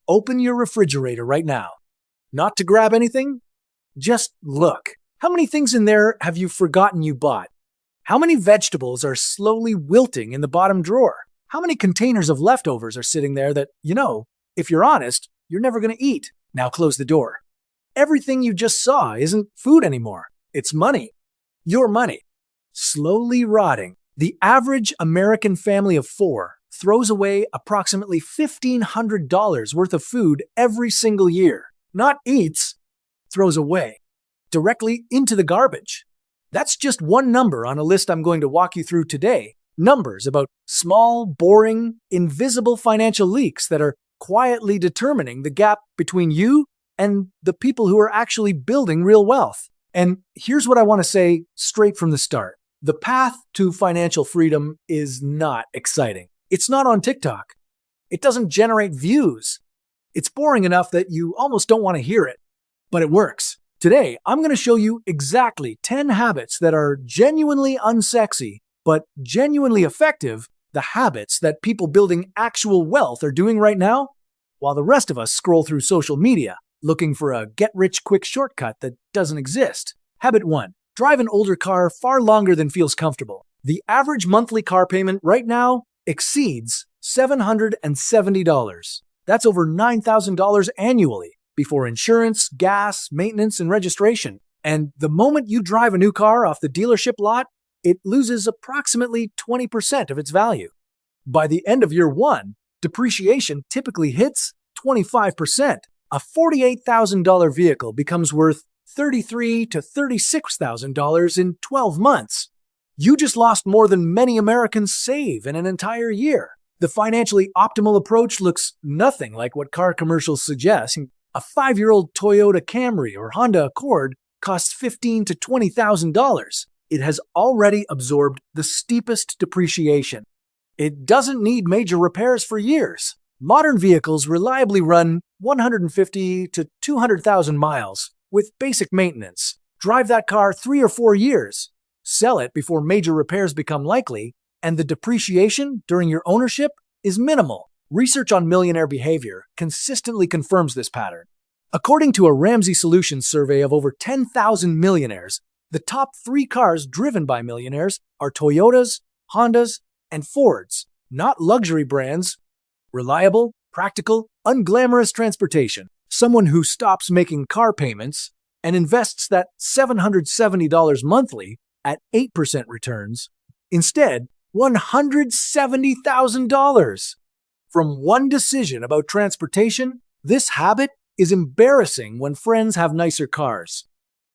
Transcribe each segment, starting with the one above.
Open your refrigerator right now. Not to grab anything? Just look. How many things in there have you forgotten you bought? How many vegetables are slowly wilting in the bottom drawer? How many containers of leftovers are sitting there that, if you're honest, you're never going to eat? Now close the door. Everything you just saw isn't food anymore. It's money. Your money. Slowly rotting. The average American family of 4 throws away approximately $1,500 worth of food every single year. Not eats, throws away. Directly into the garbage. That's just one number on a list I'm going to walk you through today. Numbers about small, boring, invisible financial leaks that are quietly determining the gap between you and the people who are actually building real wealth. And here's what I want to say straight from the start. The path to financial freedom is not exciting. It's not on TikTok. It doesn't generate views. It's boring enough that you almost don't want to hear it. But it works. Today, I'm going to show you exactly 10 habits that are genuinely unsexy, but genuinely effective, the habits that people building actual wealth are doing right now, while the rest of us scroll through social media, looking for a get-rich-quick shortcut that doesn't exist. Habit 1. Drive an older car far longer than feels comfortable. The average monthly car payment right now exceeds $770. That's over $9,000 annually, before insurance, gas, maintenance, and registration. And the moment you drive a new car off the dealership lot, it loses approximately 20% of its value. By the end of year 1, depreciation typically hits 25%. A $48,000 vehicle becomes worth $33,000 to $36,000 in 12 months. You just lost more than many Americans save in an entire year. The financially optimal approach looks nothing like what car commercials suggest. A 5-year-old Toyota Camry or Honda Accord costs $15,000 to $20,000. It has already absorbed the steepest depreciation. It doesn't need major repairs for years. Modern vehicles reliably run 150 to 200,000 miles with basic maintenance. Drive that car 3 or 4 years. Sell it before major repairs become likely, and the depreciation during your ownership is minimal. Research on millionaire behavior consistently confirms this pattern. According to a Ramsey Solutions survey of over 10,000 millionaires, the top 3 cars driven by millionaires are Toyotas, Hondas, and Fords, not luxury brands. Reliable, practical, unglamorous transportation. Someone who stops making car payments and invests that $770 monthly at 8% returns. Instead, $170,000. From one decision about transportation, this habit is embarrassing when friends have nicer cars.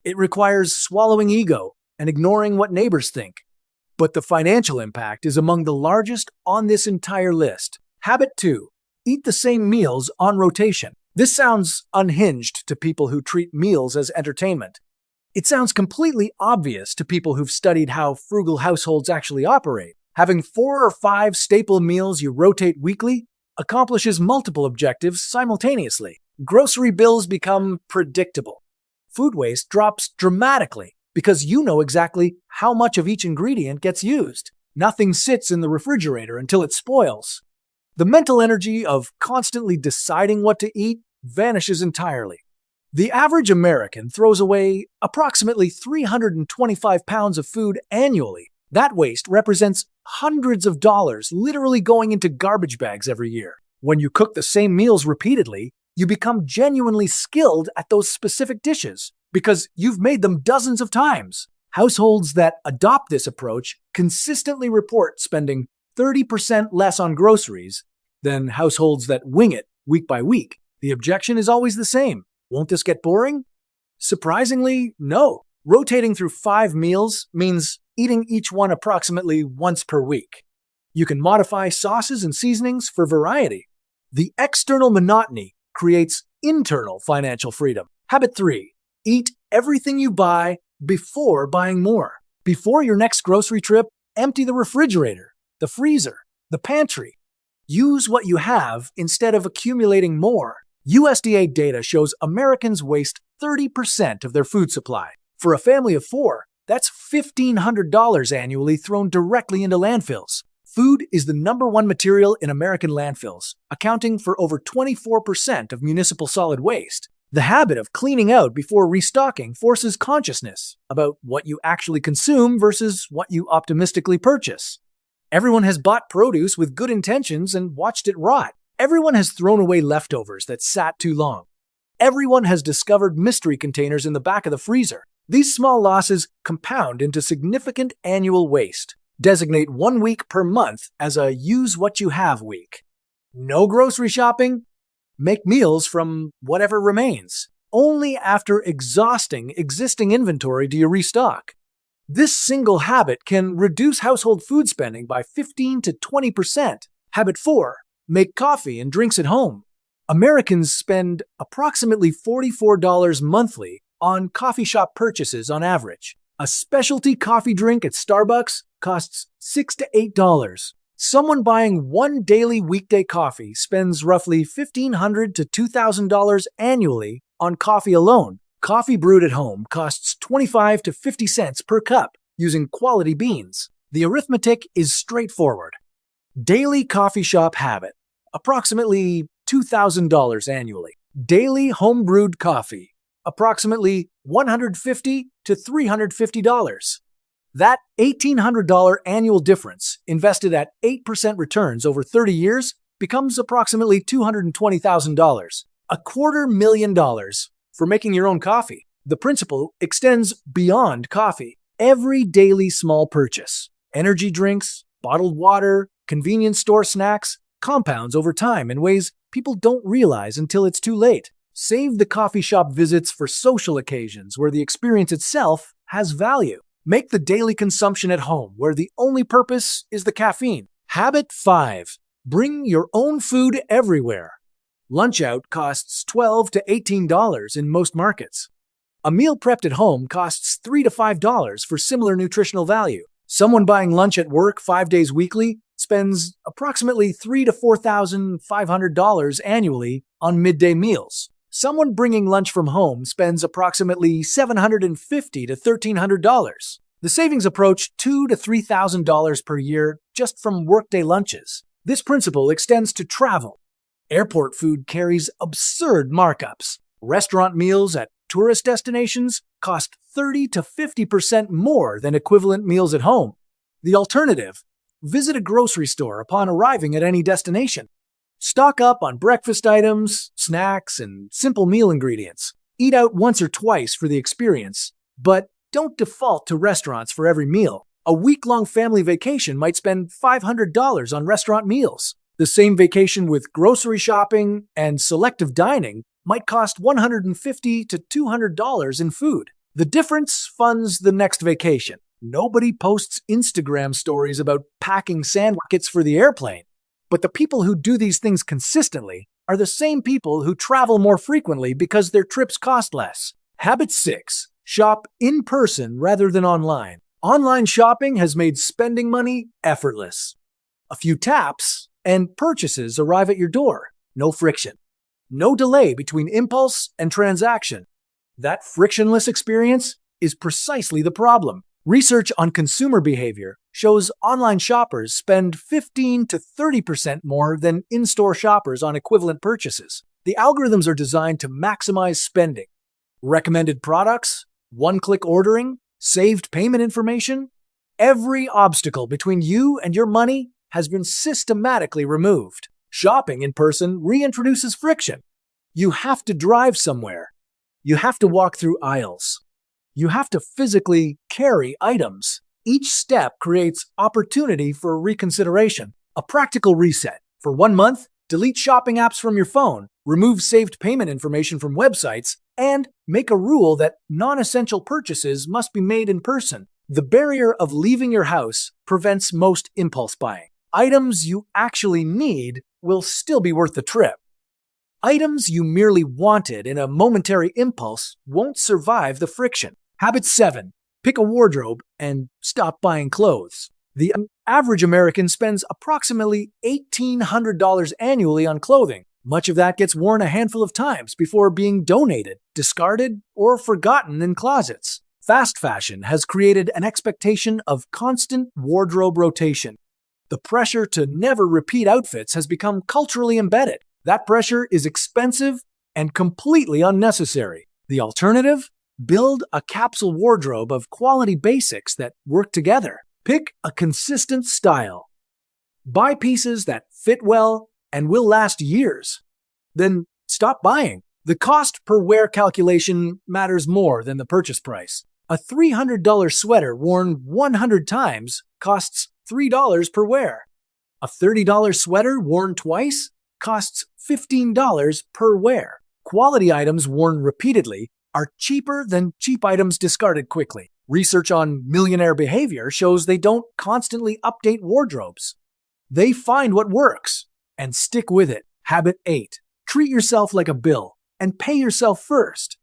It requires swallowing ego and ignoring what neighbors think. But the financial impact is among the largest on this entire list. Habit 2. Eat the same meals on rotation. This sounds unhinged to people who treat meals as entertainment. It sounds completely obvious to people who've studied how frugal households actually operate. Having 4 or 5 staple meals you rotate weekly accomplishes multiple objectives simultaneously. Grocery bills become predictable. Food waste drops dramatically because you know exactly how much of each ingredient gets used. Nothing sits in the refrigerator until it spoils. The mental energy of constantly deciding what to eat vanishes entirely. The average American throws away approximately 325 pounds of food annually. That waste represents hundreds of dollars literally going into garbage bags every year. When you cook the same meals repeatedly, you become genuinely skilled at those specific dishes because you've made them dozens of times. Households that adopt this approach consistently report spending 30% less on groceries than households that wing it week by week. The objection is always the same. Won't this get boring? Surprisingly, no. Rotating through 5 meals means eating each one approximately once per week. You can modify sauces and seasonings for variety. The external monotony creates internal financial freedom. Habit 3. Eat everything you buy before buying more. Before your next grocery trip, empty the refrigerator, the freezer, the pantry. Use what you have instead of accumulating more. USDA data shows Americans waste 30% of their food supply. For a family of 4, that's $1,500 annually thrown directly into landfills. Food is the number one material in American landfills, accounting for over 24% of municipal solid waste. The habit of cleaning out before restocking forces consciousness about what you actually consume versus what you optimistically purchase. Everyone has bought produce with good intentions and watched it rot. Everyone has thrown away leftovers that sat too long. Everyone has discovered mystery containers in the back of the freezer. These small losses compound into significant annual waste. Designate 1 week per month as a use what you have week. No grocery shopping? Make meals from whatever remains. Only after exhausting existing inventory do you restock. This single habit can reduce household food spending by 15 to 20%. Habit 4. Make coffee and drinks at home. Americans spend approximately $44 monthly on coffee shop purchases on average. A specialty coffee drink at Starbucks costs $6 to $8. Someone buying one daily weekday coffee spends roughly $1,500 to $2,000 annually on coffee alone. Coffee brewed at home costs 25 to 50 cents per cup using quality beans. The arithmetic is straightforward. Daily coffee shop habit, approximately $2,000 annually. Daily home brewed coffee, approximately $150 to $350. That $1,800 annual difference, invested at 8% returns over 30 years, becomes approximately $220,000. $250,000 for making your own coffee. The principle extends beyond coffee. Every daily small purchase, energy drinks, bottled water, convenience store snacks, compounds over time in ways people don't realize until it's too late. Save the coffee shop visits for social occasions where the experience itself has value. Make the daily consumption at home where the only purpose is the caffeine. Habit 5. Bring your own food everywhere. Lunch out costs $12 to $18 in most markets. A meal prepped at home costs $3 to $5 for similar nutritional value. Someone buying lunch at work 5 days weekly spends approximately $3,000 to $4,500 annually on midday meals. Someone bringing lunch from home spends approximately $750 to $1,300. The savings approach $2,000 to $3,000 per year just from workday lunches. This principle extends to travel. Airport food carries absurd markups. Restaurant meals at tourist destinations cost 30 to 50% more than equivalent meals at home. The alternative: visit a grocery store upon arriving at any destination. Stock up on breakfast items, snacks, and simple meal ingredients. Eat out once or twice for the experience, but don't default to restaurants for every meal. A week-long family vacation might spend $500 on restaurant meals. The same vacation with grocery shopping and selective dining might cost $150 to $200 in food. The difference funds the next vacation. Nobody posts Instagram stories about packing sandwiches for the airplane. But the people who do these things consistently are the same people who travel more frequently because their trips cost less. Habit 6. Shop in person rather than online. Online shopping has made spending money effortless. A few taps and purchases arrive at your door. No friction. No delay between impulse and transaction. That frictionless experience is precisely the problem. Research on consumer behavior shows online shoppers spend 15 to 30% more than in-store shoppers on equivalent purchases. The algorithms are designed to maximize spending. Recommended products, one-click ordering, saved payment information. Every obstacle between you and your money has been systematically removed. Shopping in person reintroduces friction. You have to drive somewhere. You have to walk through aisles. You have to physically carry items. Each step creates opportunity for reconsideration. A practical reset. For 1 month, delete shopping apps from your phone, remove saved payment information from websites, and make a rule that non-essential purchases must be made in person. The barrier of leaving your house prevents most impulse buying. Items you actually need will still be worth the trip. Items you merely wanted in a momentary impulse won't survive the friction. Habit 7. Pick a wardrobe and stop buying clothes. The average American spends approximately $1,800 annually on clothing. Much of that gets worn a handful of times before being donated, discarded, or forgotten in closets. Fast fashion has created an expectation of constant wardrobe rotation. The pressure to never repeat outfits has become culturally embedded. That pressure is expensive and completely unnecessary. The alternative? Build a capsule wardrobe of quality basics that work together. Pick a consistent style. Buy pieces that fit well and will last years. Then stop buying. The cost per wear calculation matters more than the purchase price. A $300 sweater worn 100 times costs $3 per wear. A $30 sweater worn twice costs $15 per wear. Quality items worn repeatedly are cheaper than cheap items discarded quickly. Research on millionaire behavior shows they don't constantly update wardrobes. They find what works and stick with it. Habit 8. Treat yourself like a bill and pay yourself first.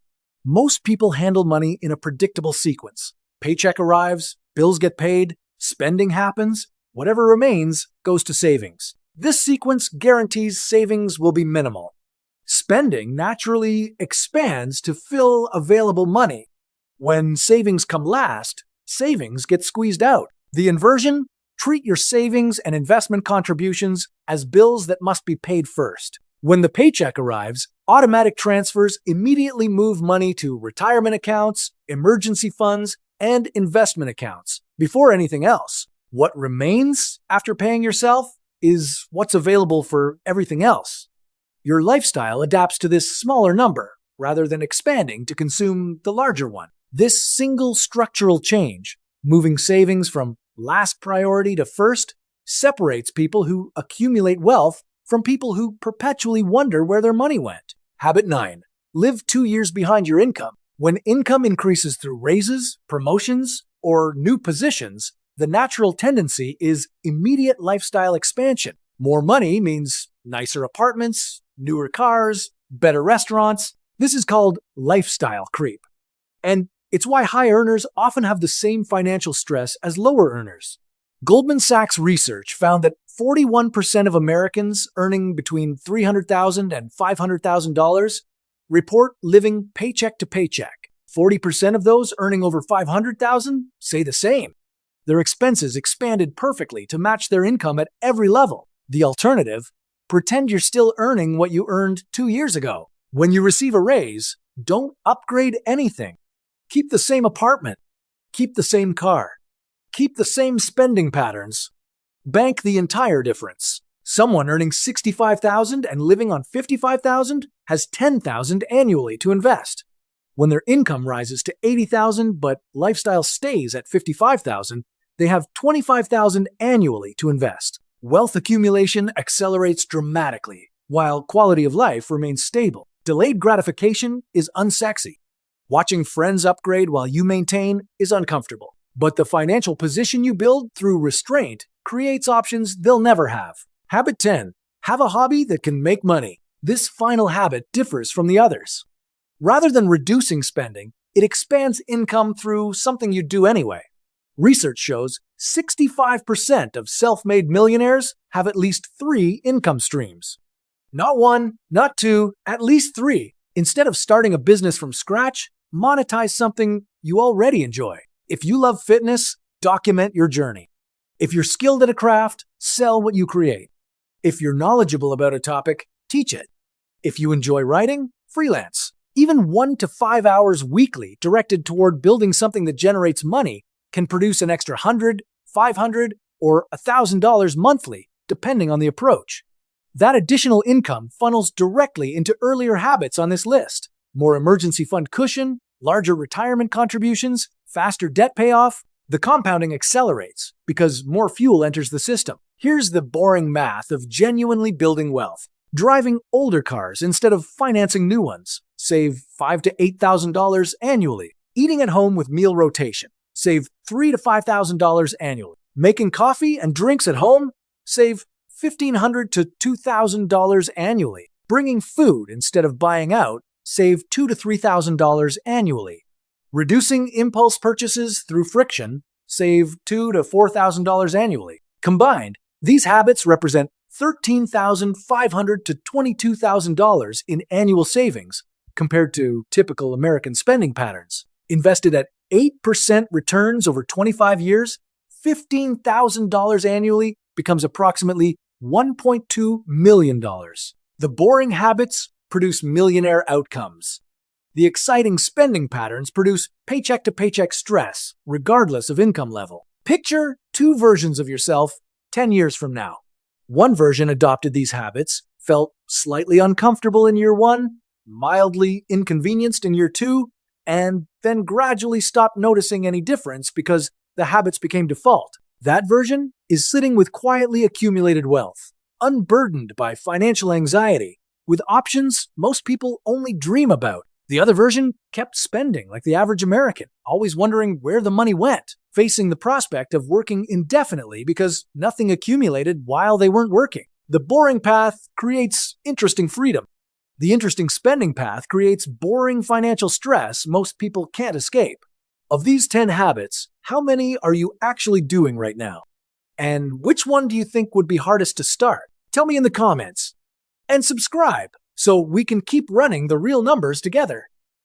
Most people handle money in a predictable sequence. Paycheck arrives, bills get paid, spending happens, whatever remains goes to savings. This sequence guarantees savings will be minimal. Spending naturally expands to fill available money. When savings come last, savings get squeezed out. The inversion? Treat your savings and investment contributions as bills that must be paid first. When the paycheck arrives, automatic transfers immediately move money to retirement accounts, emergency funds, and investment accounts. Before anything else, what remains after paying yourself is what's available for everything else. Your lifestyle adapts to this smaller number rather than expanding to consume the larger one. This single structural change, moving savings from last priority to first, separates people who accumulate wealth from people who perpetually wonder where their money went. Habit 9. Live 2 years behind your income. When income increases through raises, promotions, or new positions, the natural tendency is immediate lifestyle expansion. More money means nicer apartments, newer cars, better restaurants. This is called lifestyle creep. And it's why high earners often have the same financial stress as lower earners. Goldman Sachs research found that 41% of Americans earning between $300,000 and $500,000 report living paycheck to paycheck. 40% of those earning over $500,000 say the same. Their expenses expanded perfectly to match their income at every level. The alternative? Pretend you're still earning what you earned 2 years ago. When you receive a raise, don't upgrade anything. Keep the same apartment. Keep the same car. Keep the same spending patterns. Bank the entire difference. Someone earning $65,000 and living on $55,000 has $10,000 annually to invest. When their income rises to $80,000 but lifestyle stays at $55,000, they have $25,000 annually to invest. Wealth accumulation accelerates dramatically, while quality of life remains stable. Delayed gratification is unsexy. Watching friends upgrade while you maintain is uncomfortable. But the financial position you build through restraint creates options they'll never have. Habit 10. Have a hobby that can make money. This final habit differs from the others. Rather than reducing spending, it expands income through something you do anyway. Research shows 65% of self-made millionaires have at least 3 income streams. Not 1, not 2, at least 3. Instead of starting a business from scratch, monetize something you already enjoy. If you love fitness, document your journey. If you're skilled at a craft, sell what you create. If you're knowledgeable about a topic, teach it. If you enjoy writing, freelance. Even 1 to 5 hours weekly directed toward building something that generates money can produce an extra $100, $500, or $1,000 monthly, depending on the approach. That additional income funnels directly into earlier habits on this list. More emergency fund cushion, larger retirement contributions, faster debt payoff. The compounding accelerates because more fuel enters the system. Here's the boring math of genuinely building wealth. Driving older cars instead of financing new ones. Save $5,000 to $8,000 annually. Eating at home with meal rotation. Save $3,000 to $5,000 annually. Making coffee and drinks at home. Save $1,500 to $2,000 annually. Bringing food instead of buying out. Save $2,000 to $3,000 annually. Reducing impulse purchases through friction. Save $2,000 to $4,000 annually. Combined, these habits represent $13,500 to $22,000 in annual savings compared to typical American spending patterns. Invested at 8% returns over 25 years, $15,000 annually becomes approximately $1.2 million. The boring habits produce millionaire outcomes. The exciting spending patterns produce paycheck-to-paycheck stress, regardless of income level. Picture two versions of yourself 10 years from now. One version adopted these habits, felt slightly uncomfortable in year one, mildly inconvenienced in year two, and then gradually stopped noticing any difference because the habits became default. That version is sitting with quietly accumulated wealth, unburdened by financial anxiety, with options most people only dream about. The other version kept spending like the average American, always wondering where the money went, facing the prospect of working indefinitely because nothing accumulated while they weren't working. The boring path creates interesting freedom. The interesting spending path creates boring financial stress most people can't escape. Of these 10 habits, how many are you actually doing right now? And which one do you think would be hardest to start? Tell me in the comments. And subscribe so we can keep running the real numbers together.